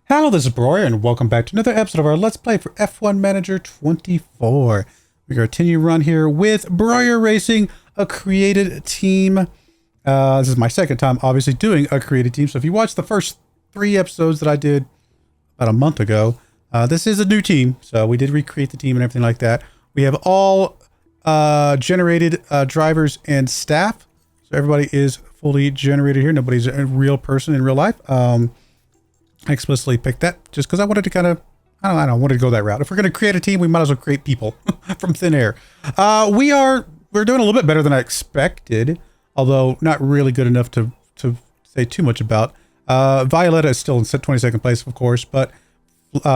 Hello, this is Broyar, and welcome back to another episode of our Let's Play for F1 Manager 24. We're going to continue run here with Broyar Racing, a created team. This is my second time, obviously, doing a created team. So if you watched the first 3 episodes that I did about a month ago, this is a new team. So we did recreate the team and everything like that. We have all generated drivers and staff. So everybody is fully generated here. Nobody's a real person in real life. I explicitly picked that just because I wanted to kind of, I don't know, I wanted to go that route. If we're going to create a team, we might as well create people from thin air. We're doing a little bit better than I expected, although not really good enough to say too much about. Violetta is still in 22nd place, of course, but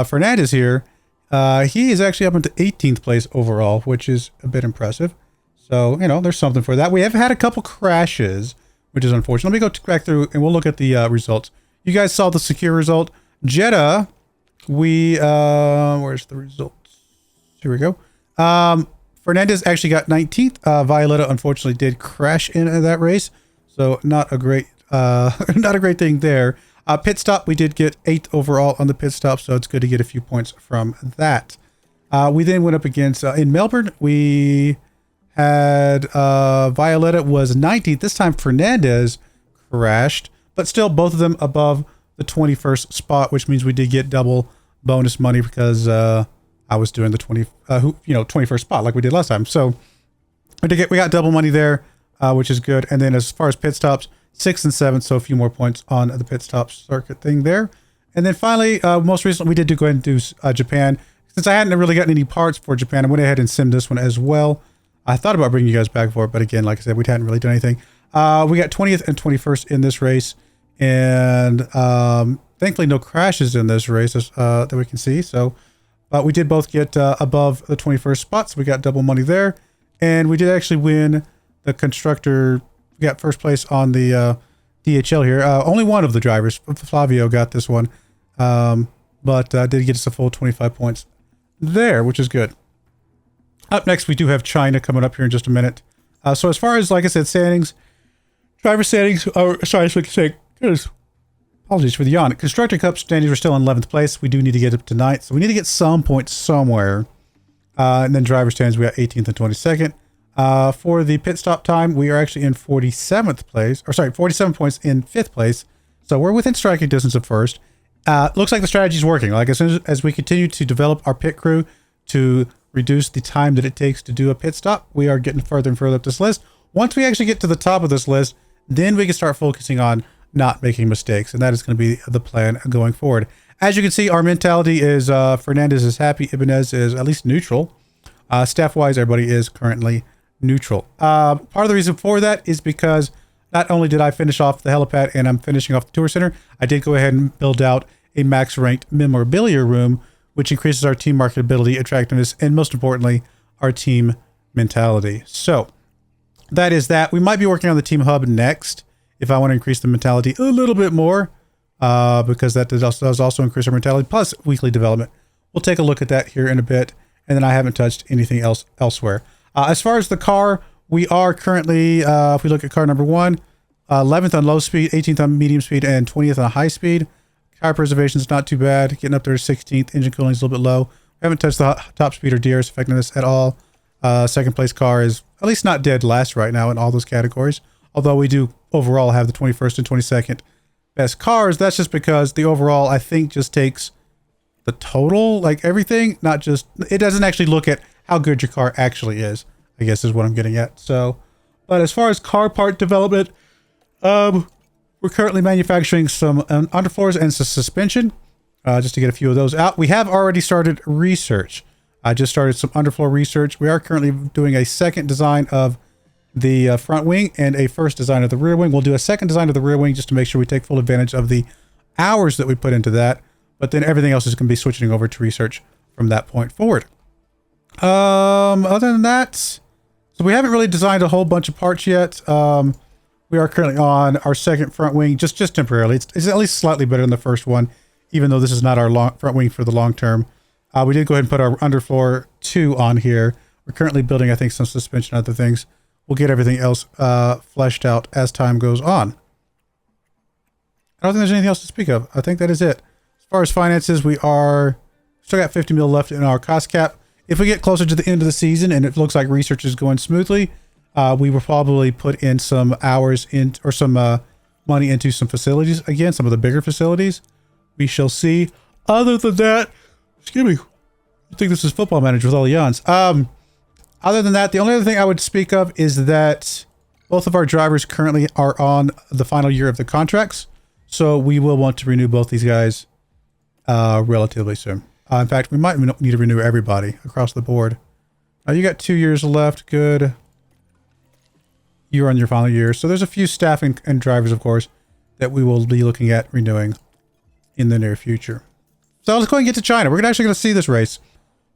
Fernandez here, he is actually up into 18th place overall, which is a bit impressive. So, you know, there's something for that. We have had a couple crashes, which is unfortunate. Let me go back through and we'll look at the results. You guys saw the secure result. Jeddah, where's the results? Here we go. Fernandez actually got 19th. Violetta unfortunately did crash in that race. So not a great, not a great thing there. Pit stop, we did get 8th overall on the pit stop. So it's good to get a few points from that. We then went up against, in Melbourne, we had, Violetta was 19th. This time Fernandez crashed. But still, both of them above the 21st spot, which means we did get double bonus money because I was doing the 21st spot like we did last time. So we got double money there, which is good. And then as far as pit stops, 6th and 7th, so a few more points on the pit stop circuit thing there. And then finally, most recently, we did go ahead and do Japan. Since I hadn't really gotten any parts for Japan, I went ahead and simmed this one as well. I thought about bringing you guys back for it, but again, like I said, we hadn't really done anything. We got 20th and 21st in this race. And thankfully no crashes in this race that we can see. So, but we did both get above the 21st spot, so we got double money there. And we did actually win the constructor. We got first place on the DHL here. Only one of the drivers, Flavio, got this one. But did get us a full 25 points there, which is good. Up next, we do have China coming up here in just a minute. So as far as, like I said, standings, driver standings, apologies for the yawn. Constructor Cup standings are still in 11th place. We do need to get up tonight, so we need to get some points somewhere. And then driver standings, we got 18th and 22nd. For the pit stop time, we are actually in 47th place, or sorry, 47 points in 5th place. So we're within striking distance of first. Looks like the strategy is working. Like as soon as we continue to develop our pit crew to reduce the time that it takes to do a pit stop, we are getting further and further up this list. Once we actually get to the top of this list, then we can start focusing on not making mistakes, and that is going to be the plan going forward. As you can see, our mentality is Fernandez is happy, Ibanez is at least neutral. Staff-wise, everybody is currently neutral. Part of the reason for that is because not only did I finish off the helipad and I'm finishing off the tour center, I did go ahead and build out a max-ranked memorabilia room, which increases our team marketability, attractiveness, and most importantly, our team mentality. So that is that. We might be working on the team hub next if I want to increase the mentality a little bit more, because that does also increase our mentality, plus weekly development. We'll take a look at that here in a bit, and then I haven't touched anything else elsewhere. As far as the car, we are currently, if we look at car number 1, 11th on low speed, 18th on medium speed, and 20th on high speed. Tire preservation is not too bad, getting up there to 16th. Engine cooling is a little bit low. We haven't touched the top speed or DRS effectiveness at all. Second place car is at least not dead last right now in all those categories. Although we do overall have the 21st and 22nd best cars. That's just because the overall, I think, just takes the total, like everything, not just, it doesn't actually look at how good your car actually is, I guess is what I'm getting at. So, but as far as car part development, we're currently manufacturing some underfloors and some suspension, just to get a few of those out. We have already started research. I just started some underfloor research. We are currently doing a second design of the front wing and a first design of the rear wing. We'll do a second design of the rear wing just to make sure we take full advantage of the hours that we put into that. But then everything else is going to be switching over to research from that point forward. Other than that, so we haven't really designed a whole bunch of parts yet. We are currently on our second front wing, just temporarily. It's at least slightly better than the first one, even though this is not our front wing for the long term. We did go ahead and put our underfloor 2 on here. We're currently building, I think, some suspension and other things. We'll get everything else fleshed out as time goes on. I don't think there's anything else to speak of. I think that is it. far as finances, we are still got 50 mil left in our cost cap. If we get closer to the end of the season and it looks like research is going smoothly, we will probably put in some hours in or some money into some facilities again, some of the bigger facilities. We shall see. Other than that, excuse me, I think this is Football Manager with all the yawns. Other than that, the only other thing I would speak of is that both of our drivers currently are on the final year of the contracts, so we will want to renew both these guys relatively soon. In fact, we might need to renew everybody across the board. You got 2 years left. Good. You're on your final year. So there's a few staff and drivers, of course, that we will be looking at renewing in the near future. So let's go ahead and get to China. We're actually going to see this race,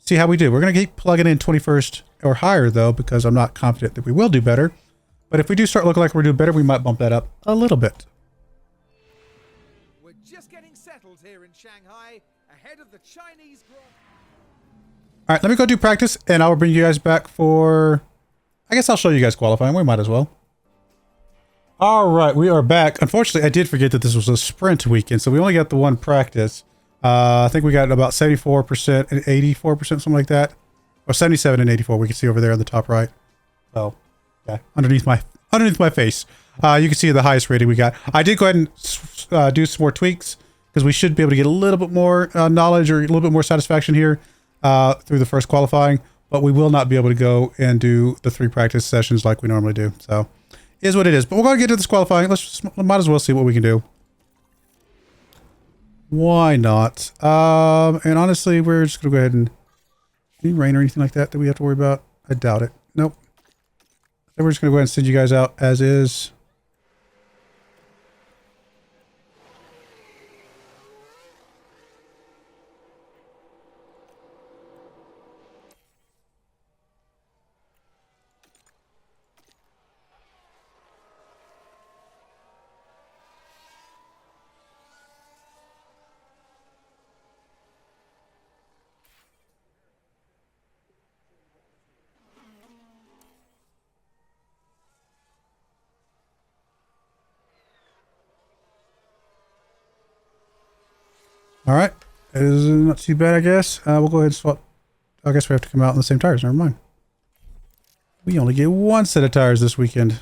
see how we do. We're going to keep plugging in 21st or higher, though, because I'm not confident that we will do better. But if we do start looking like we're doing better, we might bump that up a little bit. We're just getting settled here in Shanghai, ahead of the Chinese Grand. All right, let me go do practice, and I'll bring you guys back for... I guess I'll show you guys qualifying. We might as well. All right, we are back. Unfortunately, I did forget that this was a sprint weekend, so we only got the one practice. I think we got about 74% and 84%, something like that. Or 77 and 84, we can see over there on the top right. So, yeah, underneath my face. You can see the highest rating we got. I did go ahead and do some more tweaks, because we should be able to get a little bit more knowledge or a little bit more satisfaction here through the first qualifying. But we will not be able to go and do the 3 practice sessions like we normally do. So, is what it is. But we're going to get to this qualifying. Might as well see what we can do. Why not? And honestly, we're just going to go ahead and... Any rain or anything like that we have to worry about? I doubt it. Nope. Then we're just going to go ahead and send you guys out as is. All right. It is not too bad, I guess. We'll go ahead and swap. I guess we have to come out in the same tires. Never mind. We only get 1 set of tires this weekend.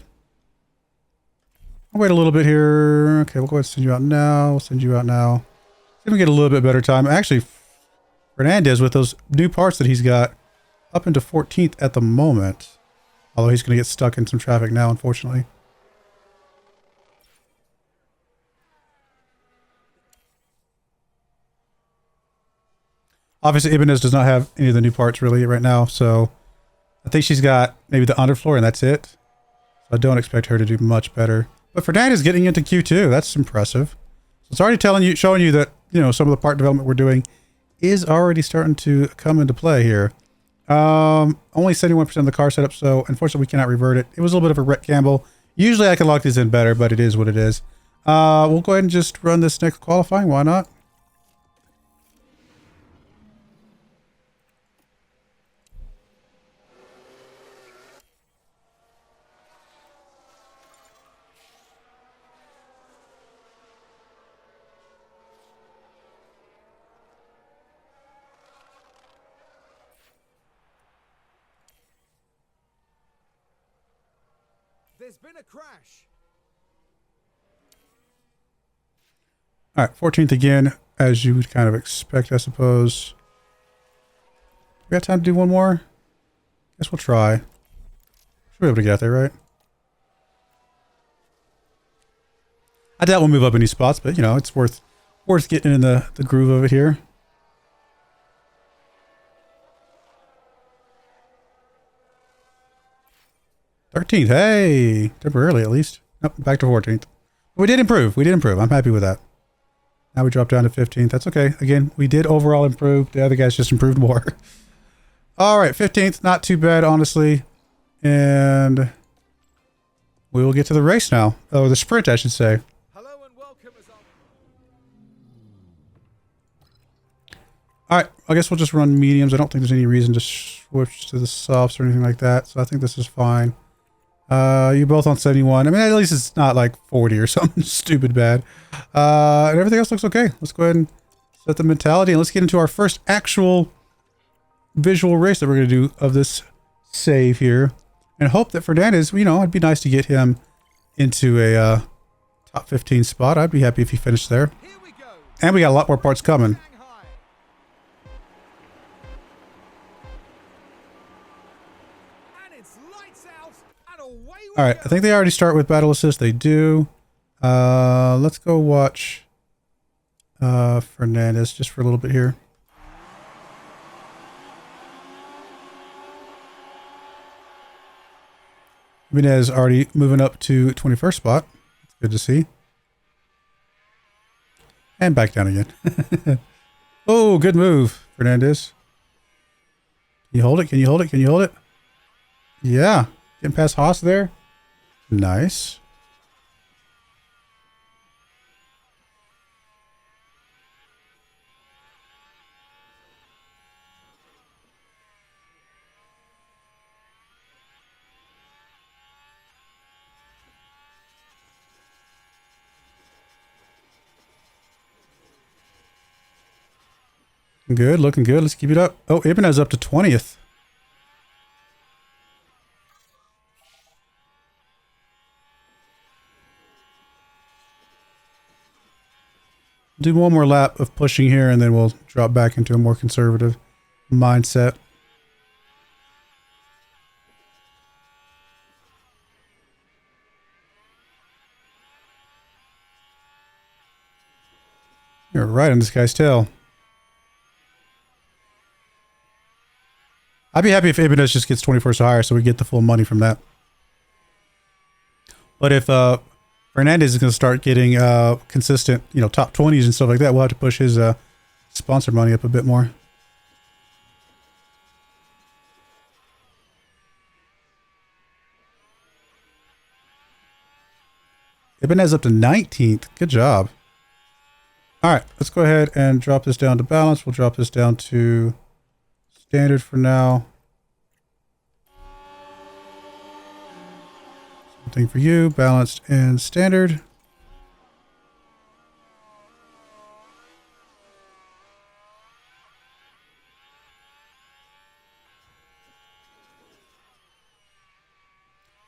I'll wait a little bit here. Okay, we'll go ahead and send you out now. We'll send you out now. See if we get a little bit better time. Actually, Fernandez, with those new parts that he's got, up into 14th at the moment. Although he's going to get stuck in some traffic now, unfortunately. Obviously, Ibanez does not have any of the new parts really right now, so I think she's got maybe the underfloor and that's it. So I don't expect her to do much better. But Fernandez getting into Q2, that's impressive. So it's already showing you that, you know, some of the part development we're doing is already starting to come into play here. Only 71% of the car setup, so unfortunately we cannot revert it. It was a little bit of a Rhett Campbell. Usually I can lock these in better, but it is what it is. We'll go ahead and just run this next qualifying. Why not? There's been a crash. All right, 14th again, as you would kind of expect, I suppose. We got time to do one more? Guess we'll try. Should be able to get out there, right? I doubt we'll move up any spots, but you know, it's worth getting in the groove of it here. '13th, hey, temporarily at least. Nope, back to 14th. We did improve. I'm happy with that. Now we drop down to 15th. That's okay. Again, we did overall improve. The other guys just improved more. All right, 15th, not too bad, honestly. And we will get to the race now. Oh, the sprint, I should say. Hello and welcome. All right, I guess we'll just run mediums. I don't think there's any reason to switch to the softs or anything like that. So I think this is fine. You're both on 71. I mean, at least it's not like 40 or something stupid bad. And everything else looks okay. Let's go ahead and set the mentality, and let's get into our first actual visual race that we're going to do of this save here. And hope that Fernandez, you know, it'd be nice to get him into a top 15 spot. I'd be happy if he finished there. Here we go. And we got a lot more parts coming. Shanghai. And it's lights out and away we All right, go. I think they already start with battle assist. They do. Let's go watch Fernandez just for a little bit here. Fernandez already moving up to 21st spot. It's good to see. And back down again. Oh, good move, Fernandez. Can you hold it? Can you hold it? Can you hold it? Yeah. Getting past Haas there. Nice. Good, looking good. Let's keep it up. Oh, Ibanez up to 20th. Do one more lap of pushing here, and then we'll drop back into a more conservative mindset. You're right on this guy's tail. I'd be happy if Ibanez just gets 21st or higher so we get the full money from that. But if Fernandez is going to start getting consistent, you know, top 20s and stuff like that, we'll have to push his sponsor money up a bit more. Ibanez up to 19th. Good job. All right, let's go ahead and drop this down to balance. We'll drop this down to standard for now. Something for you, balanced and standard.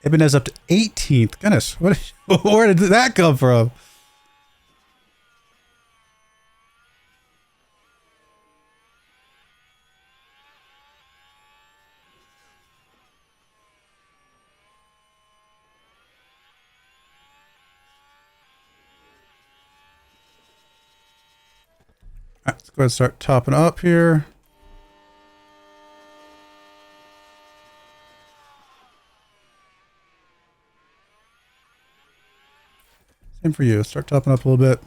Ibanez up to 18th. Goodness, where did that come from? All right, let's go ahead and start topping up here. Same for you. Start topping up a little bit.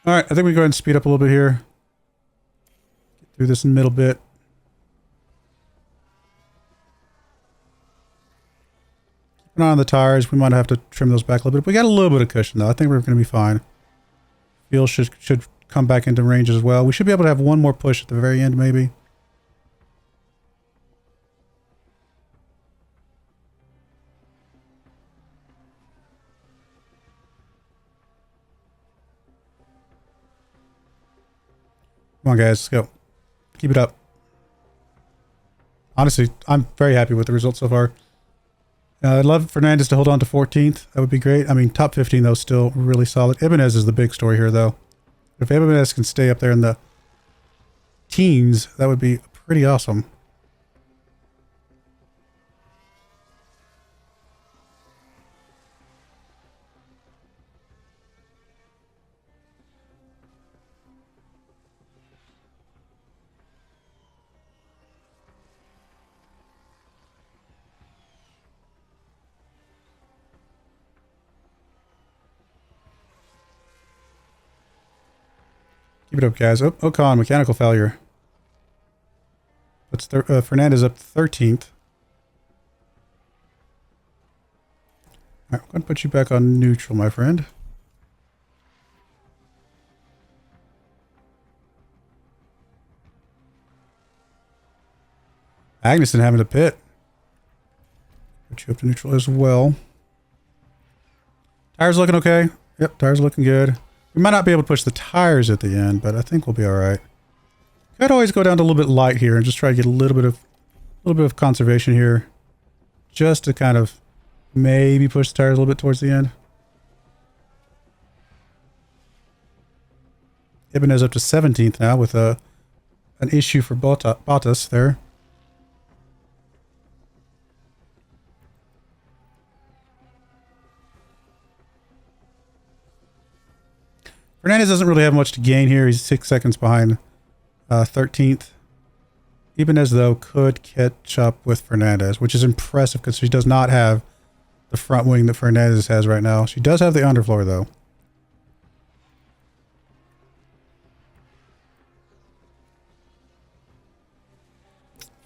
All right, I think we go ahead and speed up a little bit here. Get through this middle bit. Keep an eye on the tires. We might have to trim those back a little bit. We got a little bit of cushion though. I think we're going to be fine. Fuel should come back into range as well. We should be able to have one more push at the very end, maybe. Come on, guys. Let's go. Keep it up. Honestly, I'm very happy with the results so far. I'd love Fernandez to hold on to 14th. That would be great. I mean, top 15, though, still really solid. Ibanez is the big story here, though. If Ibanez can stay up there in the teens, that would be pretty awesome. Keep it up, guys. Oh, Ocon, mechanical failure. That's Fernandez up 13th. All right, I'm going to put you back on neutral, my friend. Magnussen having to pit. Put you up to neutral as well. Tires looking okay. Yep, tires looking good. We might not be able to push the tires at the end, but I think we'll be all right. Could always go down to a little bit light here and just try to get a little bit of conservation here, just to kind of maybe push the tires a little bit towards the end. Ibanez up to 17th now with an issue for Bottas there. Fernandez doesn't really have much to gain here. He's 6 seconds behind 13th. Ibanez, though, could catch up with Fernandez, which is impressive because she does not have the front wing that Fernandez has right now. She does have the underfloor, though.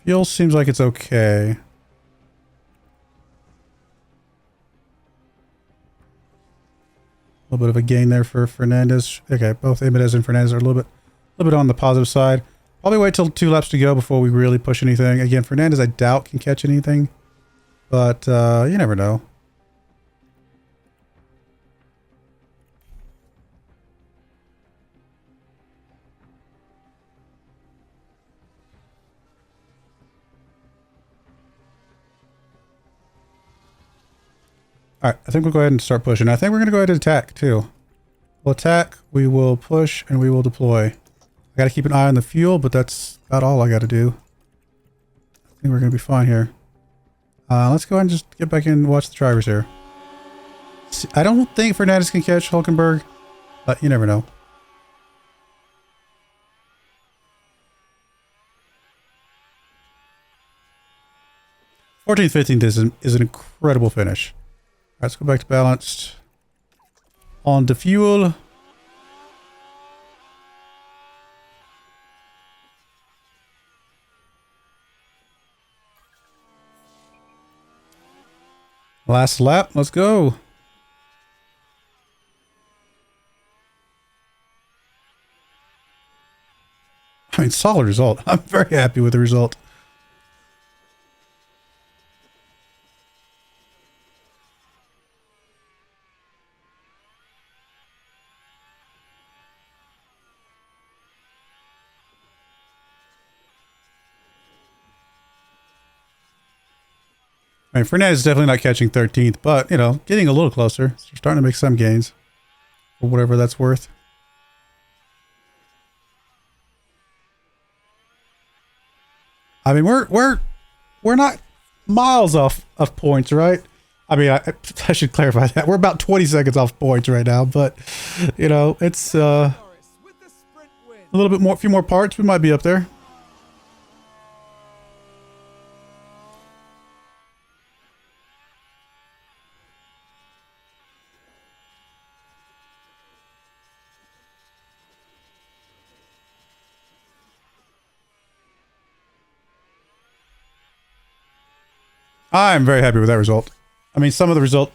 Fuel seems like it's okay. A little bit of a gain there for Fernandez. Okay, both Ibanez and Fernandez are a little bit on the positive side. Probably wait till 2 laps to go before we really push anything. Again, Fernandez I doubt can catch anything, but you never know. All right, I think we'll go ahead and start pushing. I think we're going to go ahead and attack, too. We'll attack, we will push, and we will deploy. I got to keep an eye on the fuel, but that's about all I got to do. I think we're going to be fine here. Let's go ahead and just get back in and watch the drivers here. See, I don't think Fernandez can catch Hulkenberg, but you never know. Fourteenth, 15th is an incredible finish. All right, let's go back to balanced. On to fuel. Last lap, let's go. I mean, solid result. I'm very happy with the result. I mean, Fernandez is definitely not catching 13th, but, you know, getting a little closer. So we're starting to make some gains. For whatever that's worth. I mean, we're not miles off of points, right? I mean, I should clarify that. We're about 20 seconds off points right now, but, you know, it's a little bit more, a few more parts, we might be up there. I'm very happy with that result. I mean, some of the result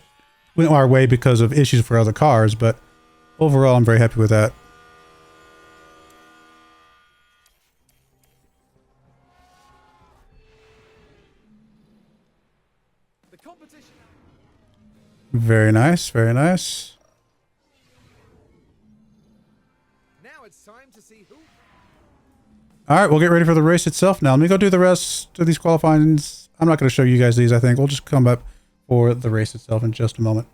went our way because of issues for other cars, but overall, I'm very happy with that. The competition. Very nice, very nice. Now it's time to see who. All right, we'll get ready for the race itself now. Let me go do the rest of these qualifyings. I'm not going to show you guys these, I think. We'll just come up for the race itself in just a moment.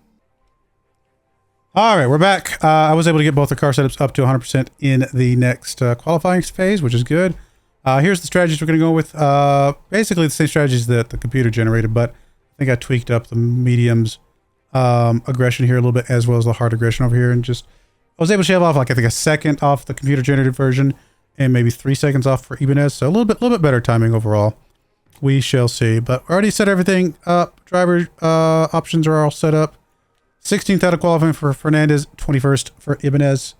All right, we're back. I was able to get both the car setups up to 100% in the next qualifying phase, which is good. Here's the strategies we're going to go with. Basically the same strategies that the computer generated, but I think I tweaked up the mediums aggression here a little bit, as well as the hard aggression over here. And just, I was able to shave off, like, I think a second off the computer generated version and maybe 3 seconds off for Ibanez. So a little bit better timing overall. We shall see, but already set everything up. Driver options are all set up. 16th out of qualifying for Fernandez, 21st for Ibanez,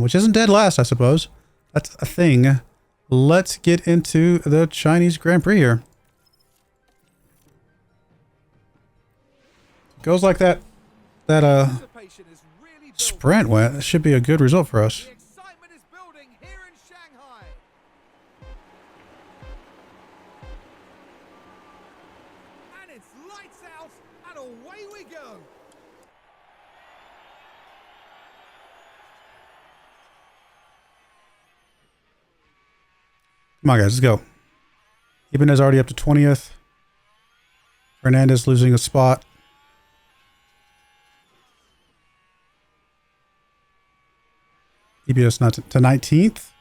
which isn't dead last, I suppose. That's a thing. Let's get into the Chinese Grand Prix here. Goes like that sprint went. That should be a good result for us. Come on, guys, let's go. Ibanez already up to 20th. Fernandez losing a spot. Ibanez not to 19th.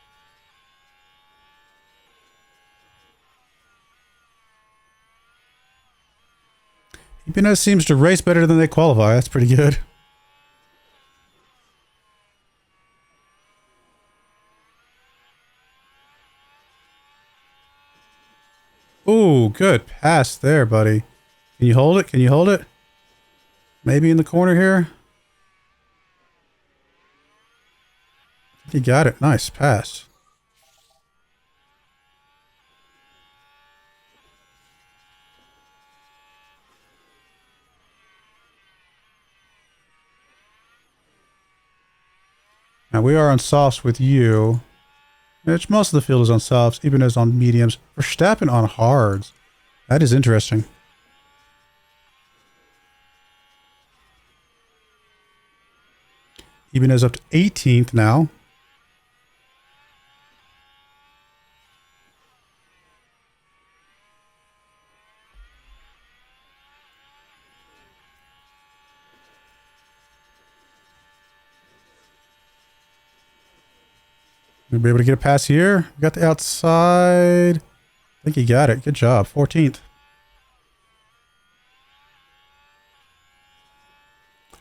Ibanez seems to race better than they qualify. That's pretty good. Ooh, good pass there, buddy. Can you hold it? Can you hold it? Maybe in the corner here. You got it. Nice pass. Now we are on softs with you. Which most of the field is on softs, Ibanez on mediums. Verstappen on hards. That is interesting. Ibanez up to 18th now. We'll be able to get a pass here. We got the outside. I think he got it. Good job. 14th.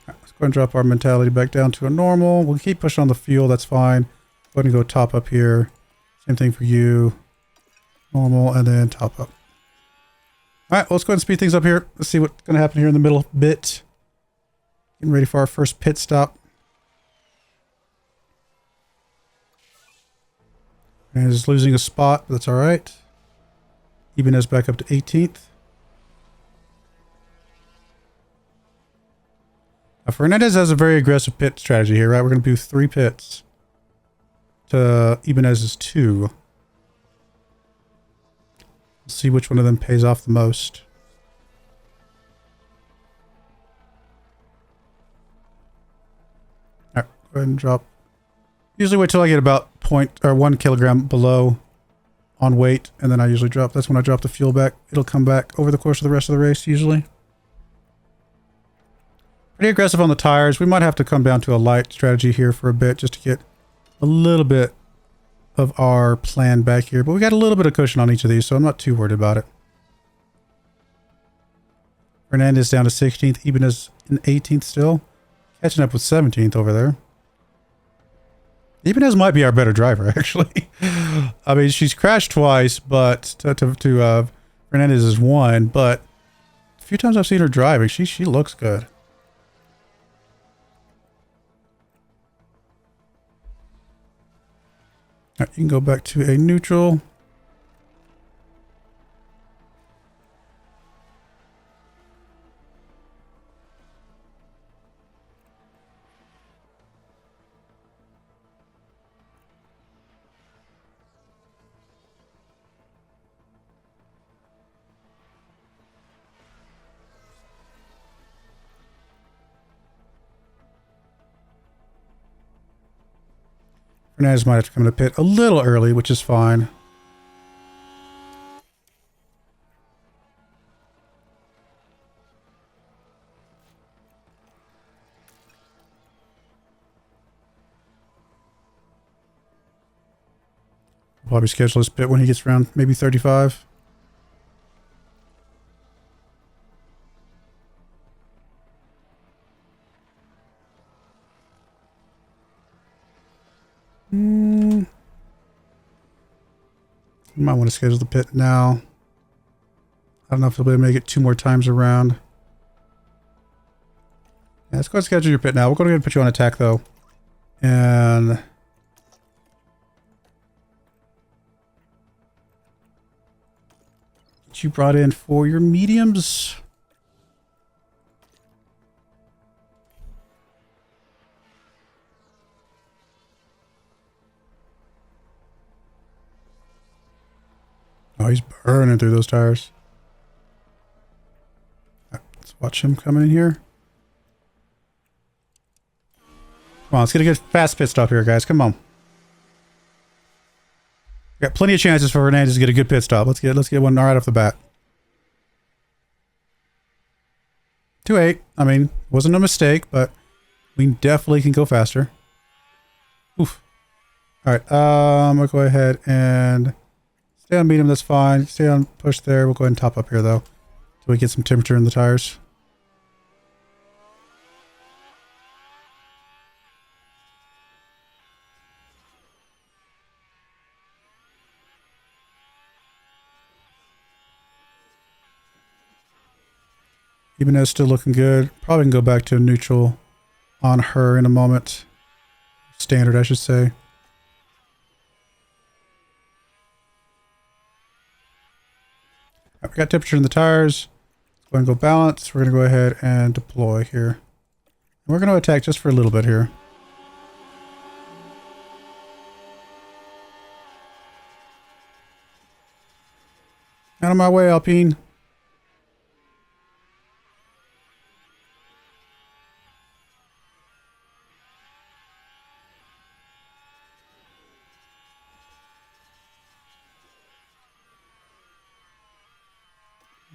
Right, let's go ahead and drop our mentality back down to a normal. We'll keep pushing on the fuel. That's fine. Go ahead and go top up here. Same thing for you. Normal and then top up. All right, well, let's go ahead and speed things up here. Let's see what's going to happen here in the middle bit. Getting ready for our first pit stop. And is losing a spot, but that's all right. Ibanez back up to 18th. Now Fernandez has a very aggressive pit strategy here, right? We're going to do 3 pits to Ibanez's 2. Let's see which one of them pays off the most. All right, go ahead and drop. Usually wait till I get about 1 kilogram below on weight, and then I usually drop. That's when I drop the fuel back. It'll come back over the course of the rest of the race, usually. Pretty aggressive on the tires. We might have to come down to a light strategy here for a bit, just to get a little bit of our plan back here. But we got a little bit of cushion on each of these, so I'm not too worried about it. Fernandez down to 16th. Ibanez in 18th still. Catching up with 17th over there. Ibanez might be our better driver, actually. I mean, she's crashed twice, but Fernandez is 1. But a few times I've seen her driving, she looks good. All right, you can go back to a neutral. Fernandez might have to come to pit a little early, which is fine. Probably schedule his pit when he gets around maybe 35. You might want to schedule the pit now. I don't know if he'll be able to make it 2 more times around. Yeah, let's go ahead and schedule your pit now. We're going to put you on attack though. And what you brought in for your mediums. Oh, he's burning through those tires. Right, let's watch him come in here. Come on, let's get a good fast pit stop here, guys. Come on. Got plenty of chances for Hernandez to get a good pit stop. Let's get one right off the bat. 2.8. I mean, wasn't a mistake, but we definitely can go faster. Oof. All right. I'm gonna go ahead and stay on medium. That's fine. Stay on push there. We'll go ahead and top up here though, till we get some temperature in the tires. Ibanez still looking good. Probably can go back to neutral on her in a moment. Standard, I should say. Right, we got temperature in the tires. Let's go and go balance. We're going to go ahead and deploy here. And we're going to attack just for a little bit here. Out of my way, Alpine.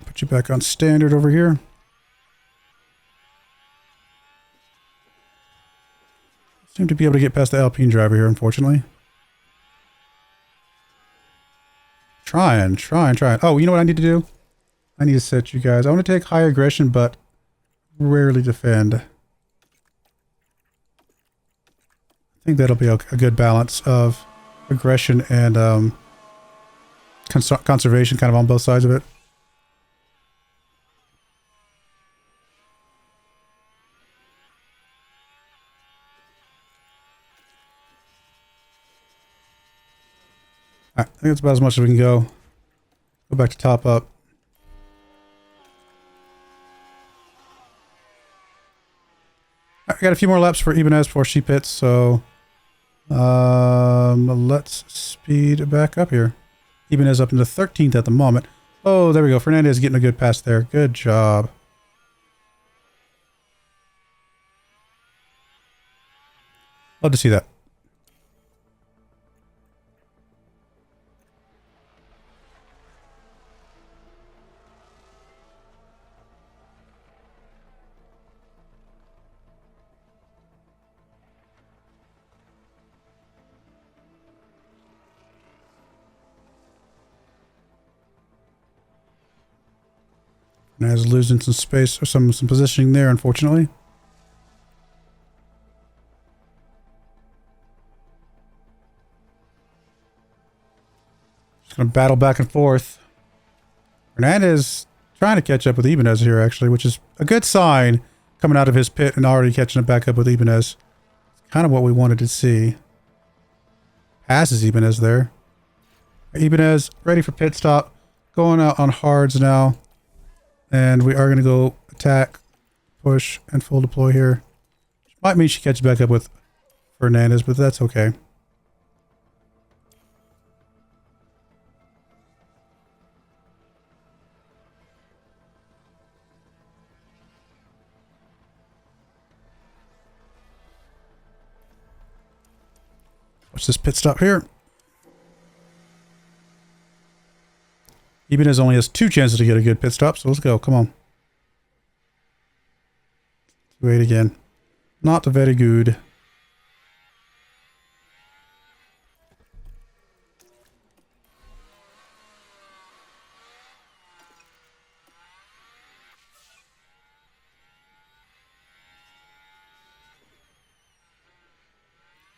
Put you back on standard over here. Seem to be able to get past the Alpine driver here, unfortunately. Trying. Oh, you know what I need to do? I need to set you guys. I want to take high aggression, but rarely defend. I think that'll be a good balance of aggression and conservation kind of on both sides of it. I think that's about as much as we can go. Go back to top up. I got a few more laps for Ibanez before she pits, so let's speed back up here. Ibanez up into 13th at the moment. Oh, there we go. Fernandez getting a good pass there. Good job. Love to see that. Fernandez losing some space or some positioning there, unfortunately. Just going to battle back and forth. Fernandez trying to catch up with Ibanez here, actually, which is a good sign coming out of his pit and already catching it back up with Ibanez. It's kind of what we wanted to see. Passes Ibanez there. Ibanez ready for pit stop. Going out on hards now. And we are going to go attack, push, and full deploy here. Might mean she catches back up with Fernandez, but that's okay. Watch this pit stop here. Ibanez only has 2 chances to get a good pit stop, so let's go. Come on. Wait again. Not very good.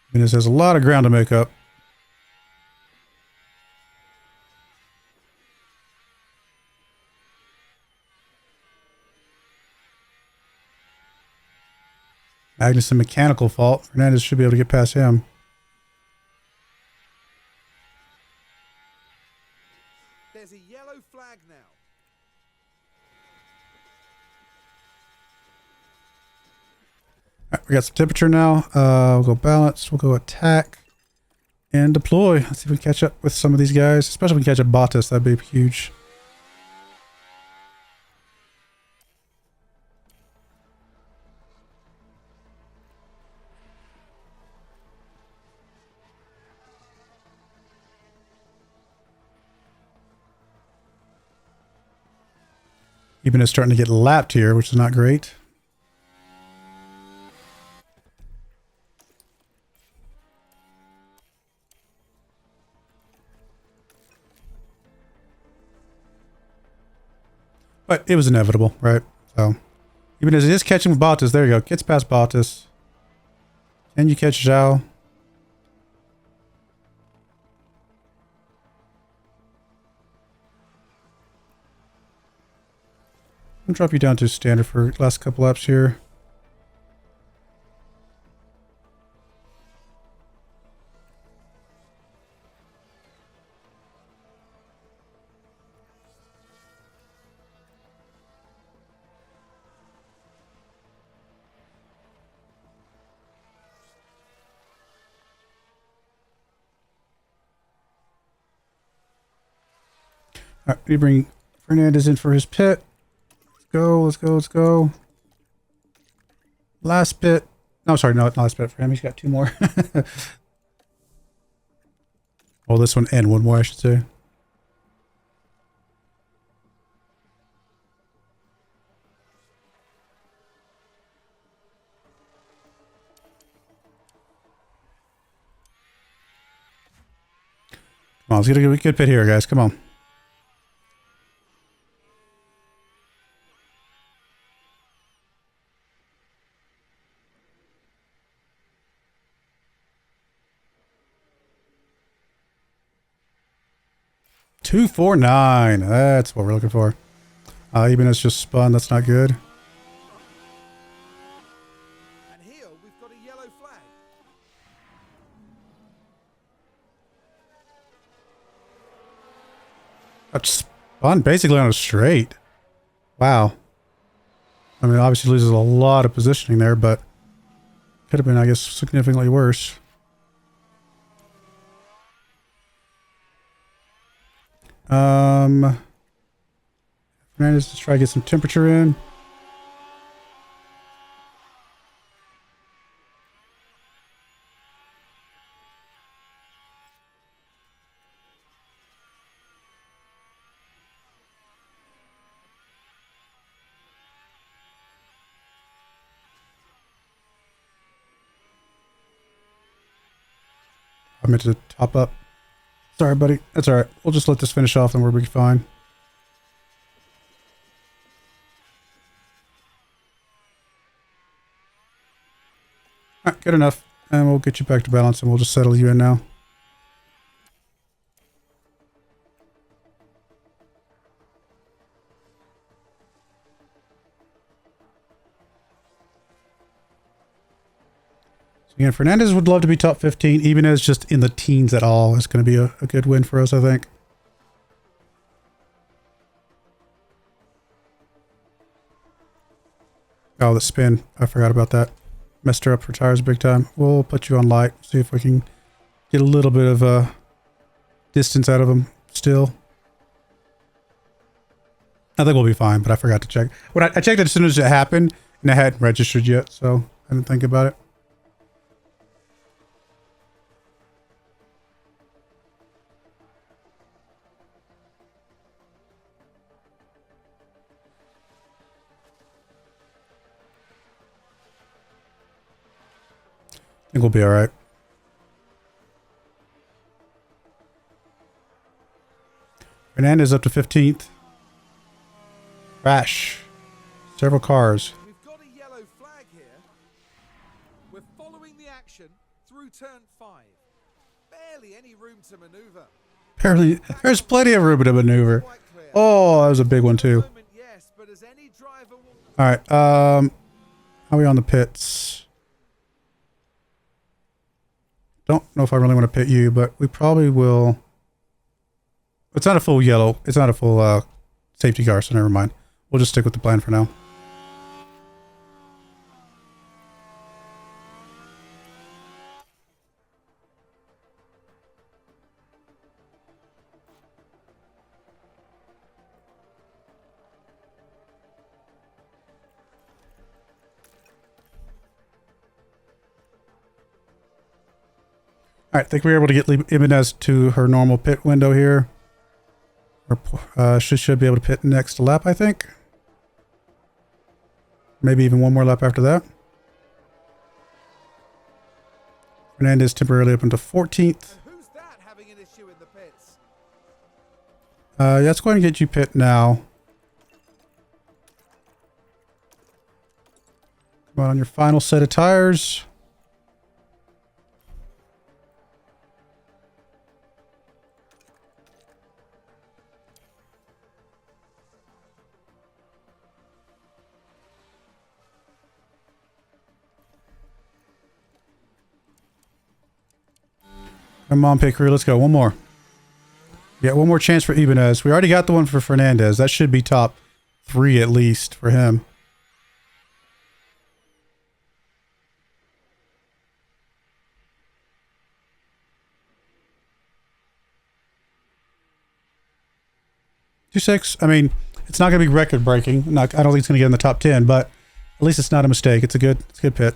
Ibanez has a lot of ground to make up. Magnussen mechanical fault. Fernandez should be able to get past him. There's a yellow flag now. All right, we got some temperature now. We'll go balance. We'll go attack and deploy. Let's see if we can catch up with some of these guys. Especially if we can catch up Bottas. That'd be huge. Even it's starting to get lapped here, which is not great. But it was inevitable, right? So, even as it is catching with Bottas, there you go. Gets past Bottas. Can you catch Zhao? I'll drop you down to standard for last couple laps here. All right, we bring Fernandez in for his pit. Let's go, let's go, let's go. Last pit. No, sorry, no, not last pit for him. He's got 2 more. Oh, this one and 1 more, I should say. Come on, let's get a good pit here, guys. Come on. $249. That's what we're looking for. Even it's just spun. That's not good. And here we've got a yellow flag. That's spun basically on a straight. Wow. I mean, obviously loses a lot of positioning there, but could have been, I guess, significantly worse. Fernandez, let's try to get some temperature in. I meant to top up. Sorry, buddy. That's all right. We'll just let this finish off and we'll be fine. All right, good enough. And we'll get you back to balance and we'll just settle you in now. So again, Fernandez would love to be top 15, even as just in the teens at all. It's going to be a good win for us, I think. Oh, the spin. I forgot about that. Messed her up for tires big time. We'll put you on light. See if we can get a little bit of distance out of him still. I think we'll be fine, but I forgot to check. When I checked it as soon as it happened, and I hadn't registered yet, so I didn't think about it. I think we'll be all right. Fernandez up to 15th. Crash. Several cars. We've got a yellow flag here. We're following the action through turn 5. Barely any room to maneuver. Apparently, there's plenty of room to maneuver. Oh, that was a big one too. Yes, but as any driver will... All right. How are we on the pits? Don't know if I really want to pit you, but we probably will. It's not a full yellow. It's not a full safety car, so never mind. We'll just stick with the plan for now. All right, I think we were able to get Ibanez to her normal pit window here. Or, she should be able to pit next lap, I think. Maybe even one more lap after that. Fernandez temporarily up into 14th. Who's that having an issue in the pits? Yeah, let's go ahead and get you pit now. Come on your final set of tires. Come on, pit crew. Let's go. One more. Yeah, one more chance for Ibanez. We already got the one for Fernandez. That should be top 3 at least for him. .26. I mean, it's not going to be record breaking. I don't think it's going to get in the top 10, but at least it's not a mistake. It's a good pit.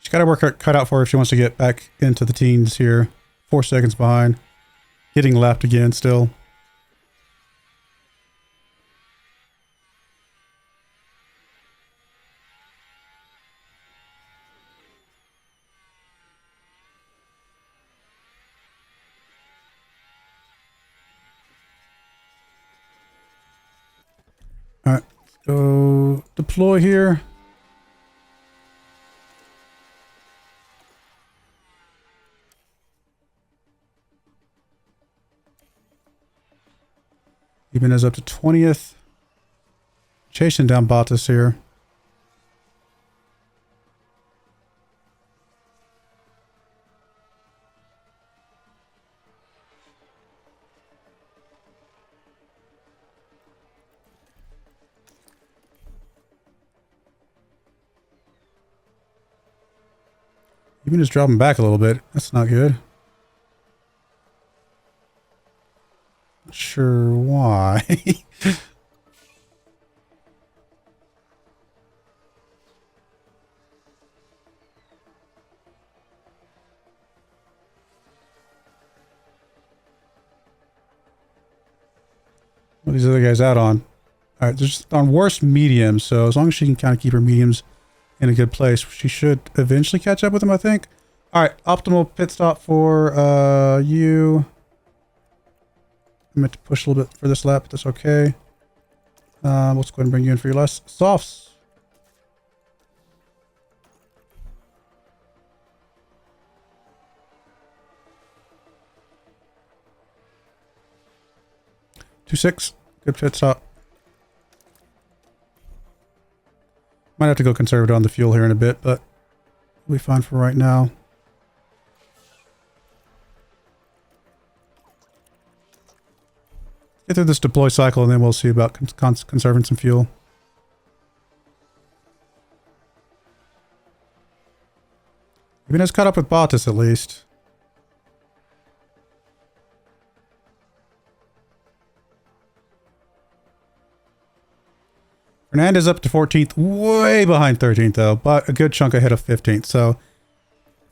She's got her work cut out for her if she wants to get back into the teens here. 4 seconds behind. Getting lapped again still. Alright, let's go deploy here. Ibanez up to 20th. Chasing down Bottas here. Ibanez dropping back a little bit. That's not good. Not sure why. What are these other guys out on? Alright, they're just on worst medium, so as long as she can kind of keep her mediums in a good place, she should eventually catch up with them, I think. Alright, optimal pit stop for you. I meant to push a little bit for this lap, but that's okay. Let's go ahead and bring you in for your last softs. .26, good pit stop. Might have to go conservative on the fuel here in a bit, but we'll be fine for right now. Get through this deploy cycle and then we'll see about conserving some fuel. Ibanez caught up with Bottas at least. Fernandez up to 14th, way behind 13th though, but a good chunk ahead of 15th. So if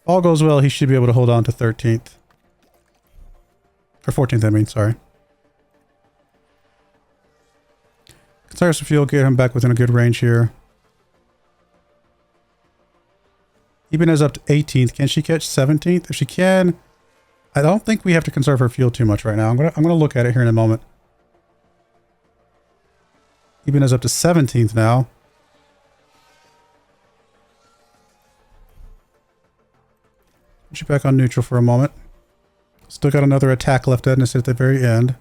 all goes well, he should be able to hold on to 13th. Or 14th, I mean, sorry. Conserve some fuel, get him back within a good range here. Ibanez up to 18th. Can she catch 17th? If she can, I don't think we have to conserve her fuel too much right now. I'm gonna look at it here in a moment. Ibanez up to 17th now. Put you back on neutral for a moment. Still got another attack left at us at the very end.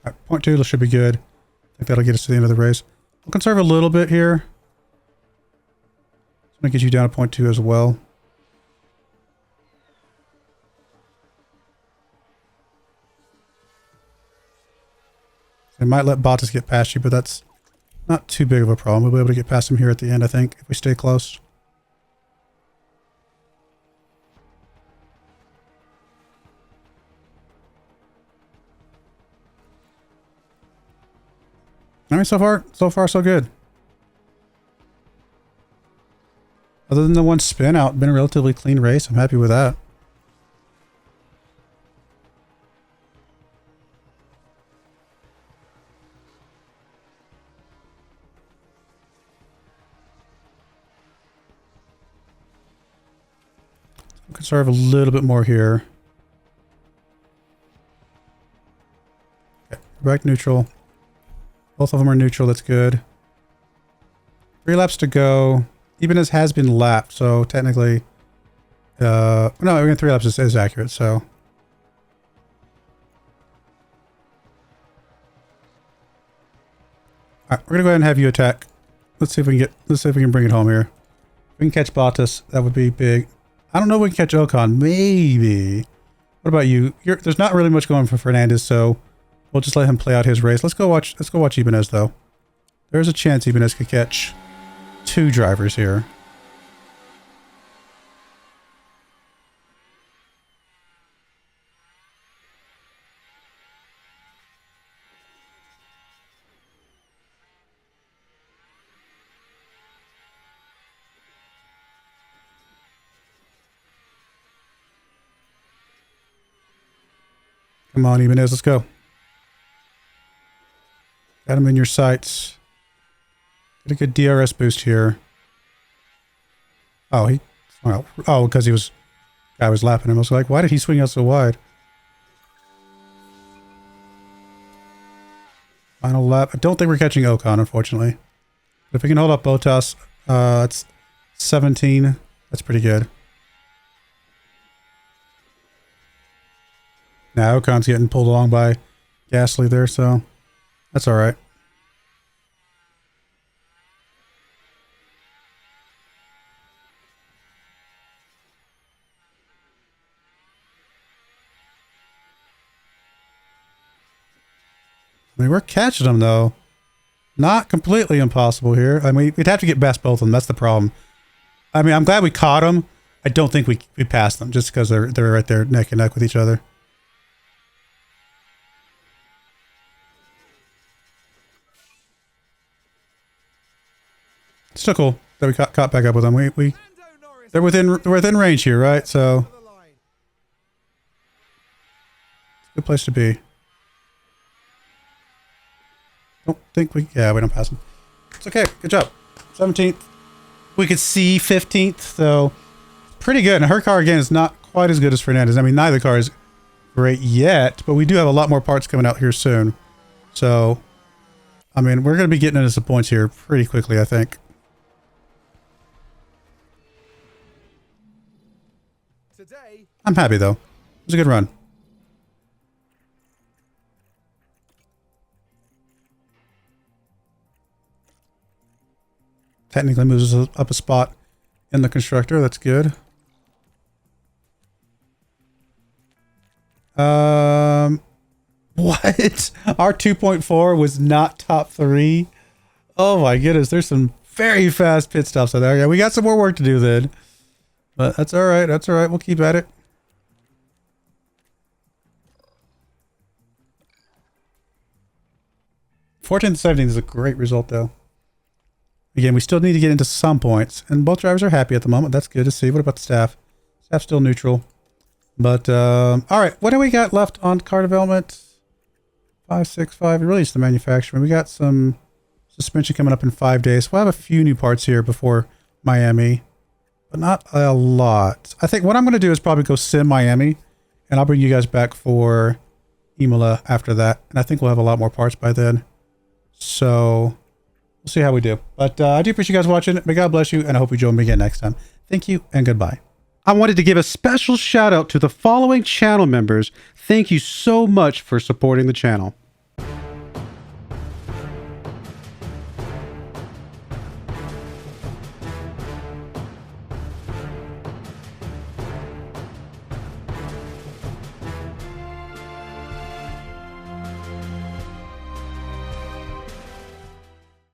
All right, point 2 should be good. I think that'll get us to the end of the race. We'll conserve a little bit here. It's going to get you down to point 2 as well. It might let Bottas get past you, but that's not too big of a problem. We'll be able to get past him here at the end, I think, if we stay close. All right, so far so good. Other than the one spin out, been a relatively clean race. I'm happy with that. Conserve a little bit more here. Okay, back neutral. Both of them are neutral. That's good. 3 laps to go. Ibanez has been lapped, so technically, no, we're going 3 laps is accurate. So, all right, we're gonna go ahead and have you attack. Let's see if we can get. Let's see if we can bring it home here. If we can catch Bottas, that would be big. I don't know if we can catch Ocon. Maybe. What about you? There's not really much going for Fernandez, so we'll just let him play out his race. Let's go watch Ibanez, though. There's a chance Ibanez could catch 2 drivers here. Come on, Ibanez, let's go. Got him in your sights. Get a good DRS boost here. Oh, because guy was lapping him. I was like, why did he swing out so wide? Final lap. I don't think we're catching Ocon, unfortunately. But if we can hold up Bottas, it's 17. That's pretty good. Now Ocon's getting pulled along by Gasly there, so that's all right. I mean, we're catching them, though. Not completely impossible here. I mean, we'd have to get past both of them. That's the problem. I mean, I'm glad we caught them. I don't think we passed them just because they're right there neck and neck with each other. It's still cool that we caught back up with them. They're within range here, right? So it's a good place to be. Don't think we don't pass them. It's okay. Good job. 17th. We could see 15th, so pretty good. And her car again is not quite as good as Fernandez. I mean, neither car is great yet, but we do have a lot more parts coming out here soon. So, I mean, we're going to be getting into some points here pretty quickly, I think. I'm happy, though. It was a good run. Technically moves us up a spot in the constructor. That's good. What? Our 2.4 was not top 3. Oh my goodness. There's some very fast pit stops out there. Yeah, we got some more work to do then. But that's all right. That's all right. We'll keep at it. Fourteenth and 17th is a great result, though. Again, we still need to get into some points, and both drivers are happy at the moment. That's good to see. What about the staff? Staff's still neutral. But, all right. What do we got left on car development? 565. Release the manufacturer. We got some suspension coming up in 5 days. We'll have a few new parts here before Miami, but not a lot. I think what I'm going to do is probably go sim Miami, and I'll bring you guys back for Imola after that. And I think we'll have a lot more parts by then. So we'll see how we do. But I do appreciate you guys watching. May God bless you, and I hope you join me again next time. Thank you, and goodbye. I wanted to give a special shout out to the following channel members. Thank you so much for supporting the channel.